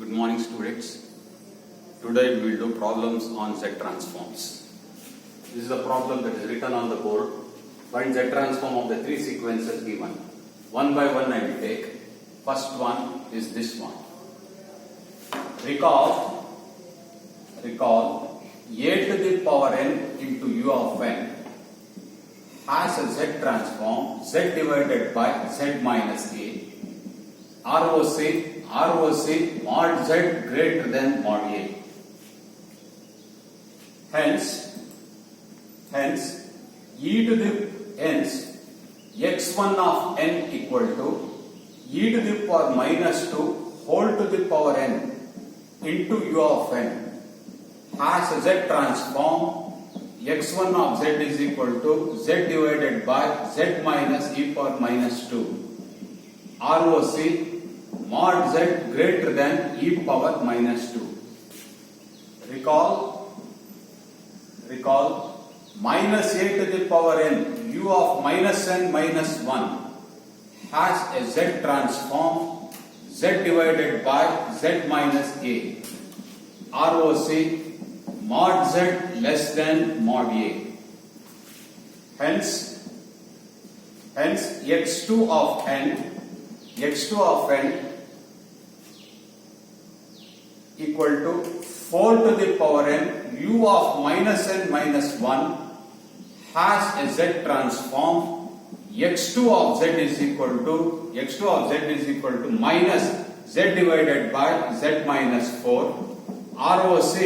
Good morning, students. Today we will do problems on Z transforms. This is the problem that is written on the board. Find Z transform of the three sequences given. One by one I will take. First one is this one. Recall a to the power n into u of n has a Z transform Z divided by Z minus a. ROC mod Z greater than mod A. Hence e to the n's x1 of n equal to e to the power minus 2 whole to the power n into u of n has a Z transform x1 of z is equal to z divided by z minus e power minus 2. ROC mod z greater than e power minus 2. Recall minus a to the power n u of minus n minus 1 has a z transform z divided by z minus a. ROC mod z less than mod a. Hence x2 of n equal to 4 to the power n u of minus n minus 1 has a z transform x2 of z is equal to minus z divided by z minus 4. ROC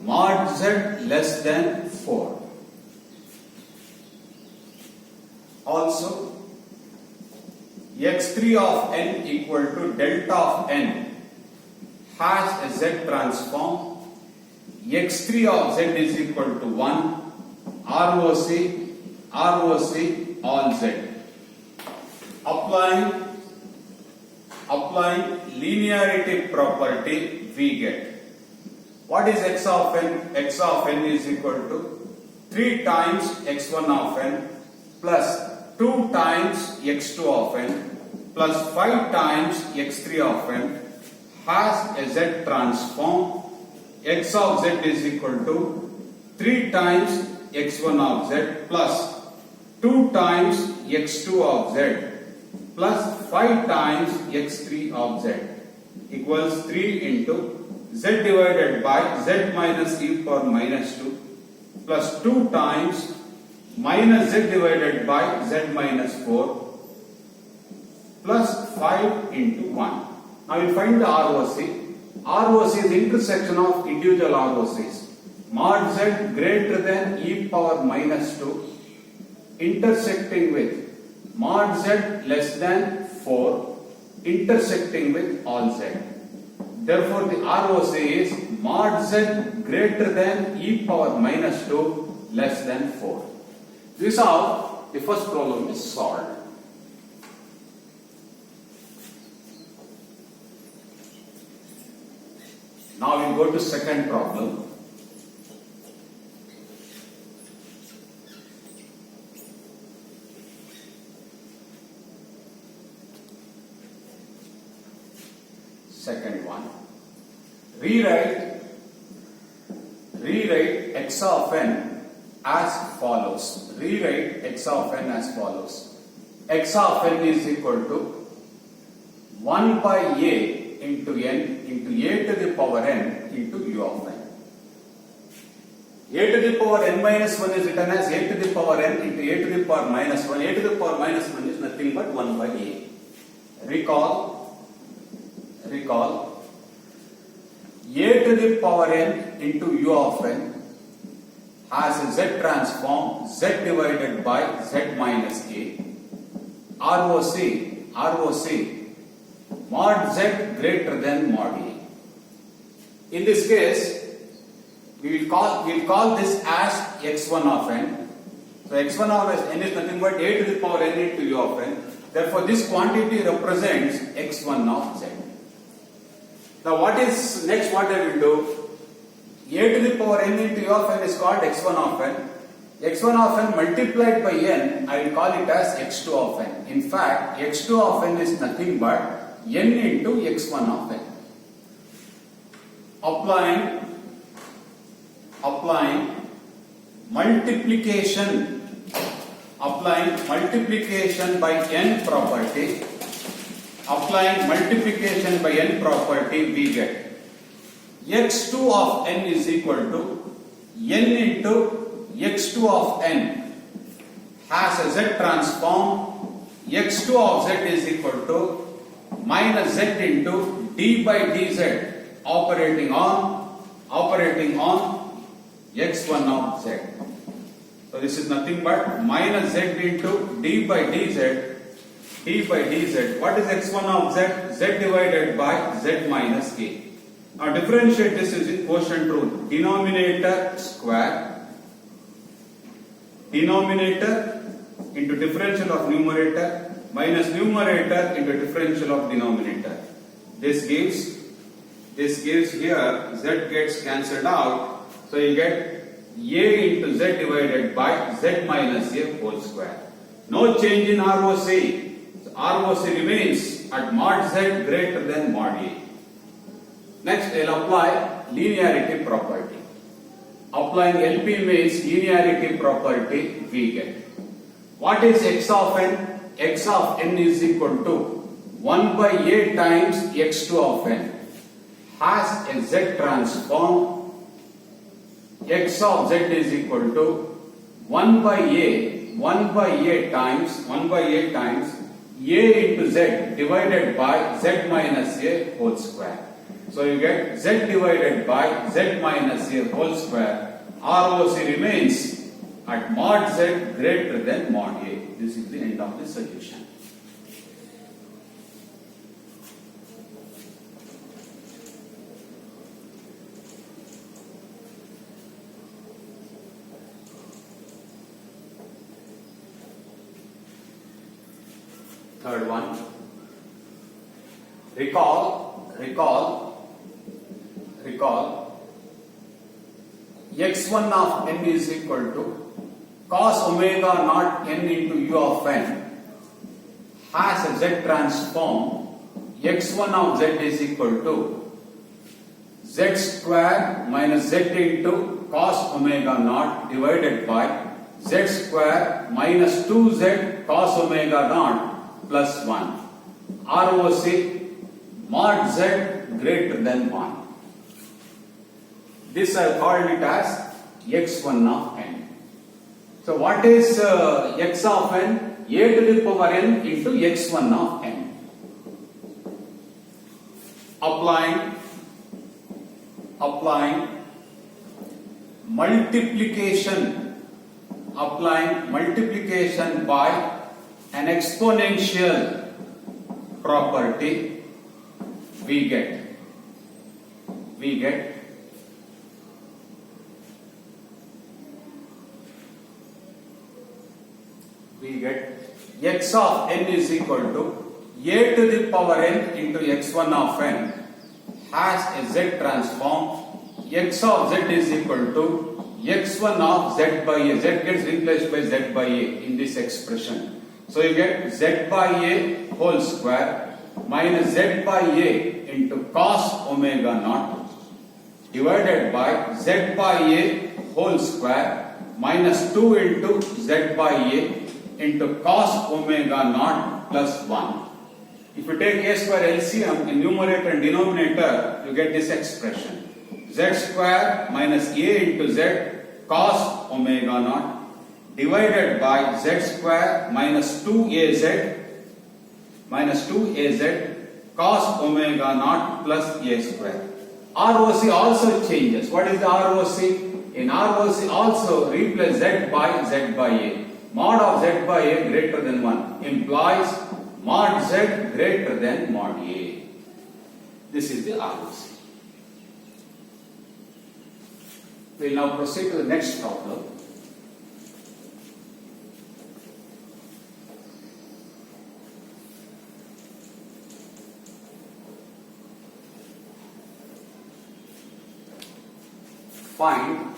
mod z less than 4. Also x3 of n equal to delta of n has a z transform x3 of z is equal to 1. ROC all z. Applying linearity property, we get what is x of n? X of n is equal to 3 times x1 of n plus 2 times x2 of n plus 5 times x3 of n has a z transform x of z is equal to 3 times x1 of z plus 2 times x2 of z plus 5 times x3 of z equals 3 into z divided by z minus e power minus 2 plus 2 times minus z divided by z minus 4 plus 5 into 1. Now we find the ROC. ROC is the intersection of individual ROCs. Mod z greater than e power minus 2 intersecting with mod z less than 4 intersecting with all z. Therefore the ROC is mod z greater than e power minus 2 less than 4. This is how the first problem is solved. Now we go to second problem. Second one. Rewrite x of n as follows. Rewrite x of n as follows. X of n is equal to 1 by a into n into a to the power n into u of n. A to the power n minus 1 is written as a to the power n into a to the power minus 1. A to the power minus 1 is nothing but 1 by a. Recall a to the power n into u of n has a z transform z divided by z minus a. ROC mod z greater than mod a. In this case, we'll call this as x1 of n. So x1 of n is nothing but a to the power n into u of n. Therefore, this quantity represents x1 of z. Now, what I will do? A to the power n into u of n is called x1 of n. x1 of n multiplied by n, I will call it as x2 of n. In fact, x2 of n is nothing but n into x1 of n. applying multiplication by n property, we get x2 of n is equal to n into x2 of n has a z transform. x2 of z is equal to minus z into d by dz operating on x1 of z. So this is nothing but minus z into d by dz. What is x1 of z? Z divided by z minus a. Now differentiate this using quotient rule. Denominator square, denominator into differential of numerator minus numerator into differential of denominator. This gives here z gets cancelled out. So you get a into z divided by z minus a whole square. No change in ROC. So ROC remains at mod z greater than mod a. Next, I will apply linearity property. Applying LP means linearity property, we get. What is x of n? X of n is equal to 1 by a times x2 of n has a z transform. X of z is equal to 1 by a times a into z divided by z minus a whole square. So you get z divided by z minus a whole square. ROC remains at mod z greater than mod a. This is the end of the solution. Third one. Recall x1 of n is equal to cos omega naught n into u of n has a z transform. x1 of z is equal to z square minus z into cos omega naught divided by z square minus 2z cos omega naught plus 1. ROC mod z greater than 1. This I called it as x1 of n. So what is x of n? A to the power n into x1 of n. Applying multiplication by an exponential property, we get x of n is equal to a to the power n into x1 of n has a z transform. X of z is equal to x1 of z by a. Z gets replaced by z by a in this expression. So you get z by a whole square minus z by a into cos omega naught divided by z by a whole square minus 2 into z by a into cos omega naught plus 1. If you take a square LCM in numerator and denominator, you get this expression. Z square minus a into z cos omega naught divided by z square minus 2az cos omega naught plus a square. ROC also changes. What is the ROC? In ROC also replace z by a. Mod of z by a greater than 1 implies mod z greater than mod a. This is the ROC. We will now proceed to the next problem. Find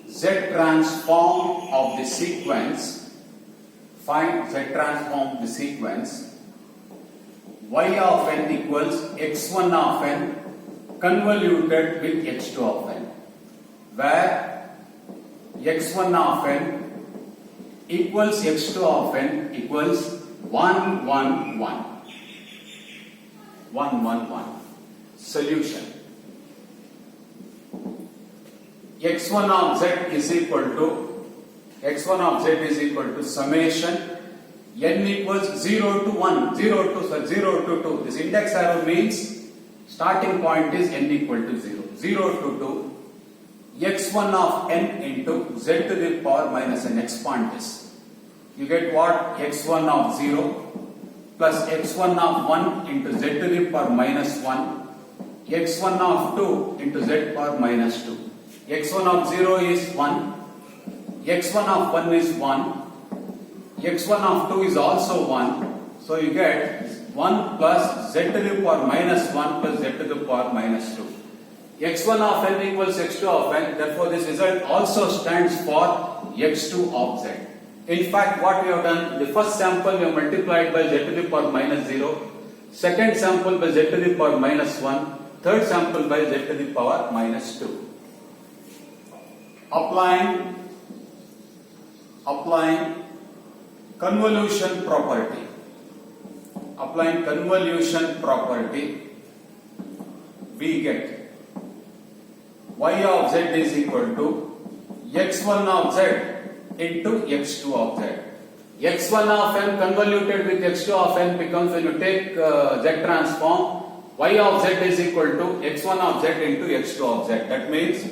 Z transform of the sequence. Find Z transform of the sequence y of n equals x1 of n convoluted with x2 of n, where x1 of n equals x2 of n equals 1 1 1 1 1 1. Solution: x1 of z is equal to summation n equals 0 to 1, 0 to 2. This index arrow means starting point is n equal to 0. 0 to 2 x1 of n into z to the power minus n. Expand this. You get what? x1 of 0 plus x1 of 1 into z to the power minus 1, x1 of 2 into z power minus 2. x1 of 0 is 1, x1 of 1 is 1, x1 of 2 is also 1, so you get 1 plus z to the power minus 1 plus z to the power minus 2. x1 of n equals x2 of n, therefore this result also stands for x2 of z. In fact, what we have done, the first sample we have multiplied by z to the power minus 0, second sample by z to the power minus 1, third sample by z to the power minus 2. Applying convolution property. Applying convolution property, we get y of z is equal to x1 of z into x2 of z. x1 of n convoluted with x2 of n becomes, when you take z transform, y of z is equal to x1 of z into x2 of z. That means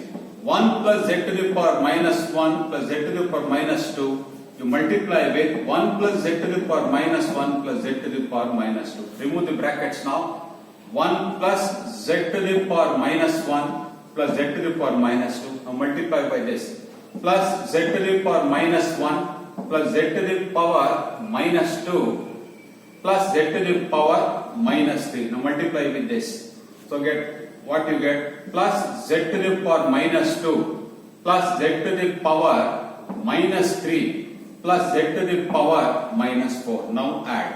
1 plus z to the power minus 1 plus z to the power minus 2, you multiply with 1 plus z to the power minus 1 plus z to the power minus 2. Remove the brackets now. 1 plus z to the power minus 1 plus z to the power minus 2. Now multiply by this. Plus z to the power minus 1 plus z to the power minus 2 plus z to the power minus 3. Now multiply with this. So get what you get, plus z to the power minus 2 plus z to the power minus 3 plus z to the power minus 4. Now add.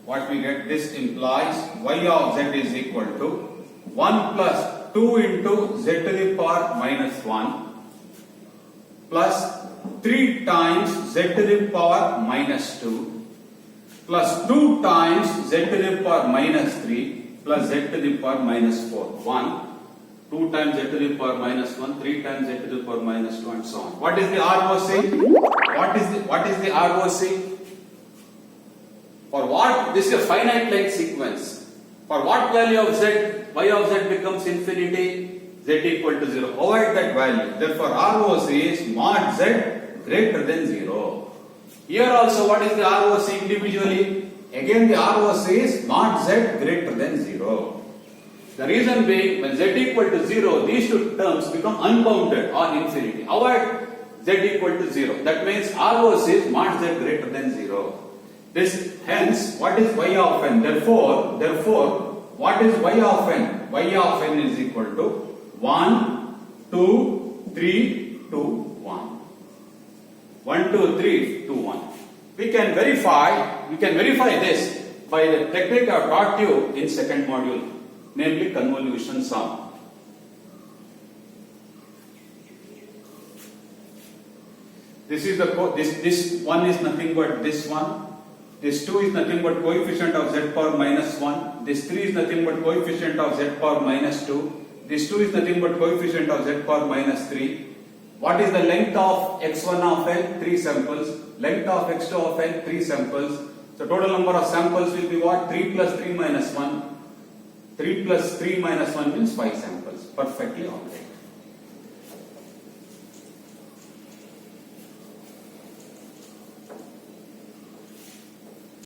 What we get, this implies y of z is equal to 1 plus 2 into z to the power minus 1 plus 3 times z to the power minus 2 plus 2 times z to the power minus 3 plus z to the power minus 4. 1, 2 times z to the power minus 1, 3 times z to the power minus 2 and so on. What is the ROC? What is the ROC? For what? This is a finite length sequence. For what value of z, y of z becomes infinity? Z equal to 0. Avoid that value. Therefore ROC is mod z greater than 0. Here also what is the ROC individually? Again the ROC is mod z greater than 0. The reason being, when z equal to 0, these two terms become unbounded or infinity. Avoid z equal to 0. That means ROC is mod z greater than 0. This, hence, what is y of n? Therefore, what is y of n? Y of n is equal to 1, 2, 3, 2, 1. 1, 2, 3, 2, 1. We can verify this by the technique I have taught you in second module, namely convolution sum. This one is nothing but this one. This 2 is nothing but coefficient of z power minus 1. This 3 is nothing but coefficient of z power minus 2. This 2 is nothing but coefficient of z power minus 3. What is the length of x1 of n? 3 samples. Length of x2 of n? 3 samples. So total number of samples will be what? 3 plus 3 minus 1. 3 plus 3 minus 1 means 5 samples. Perfectly alright.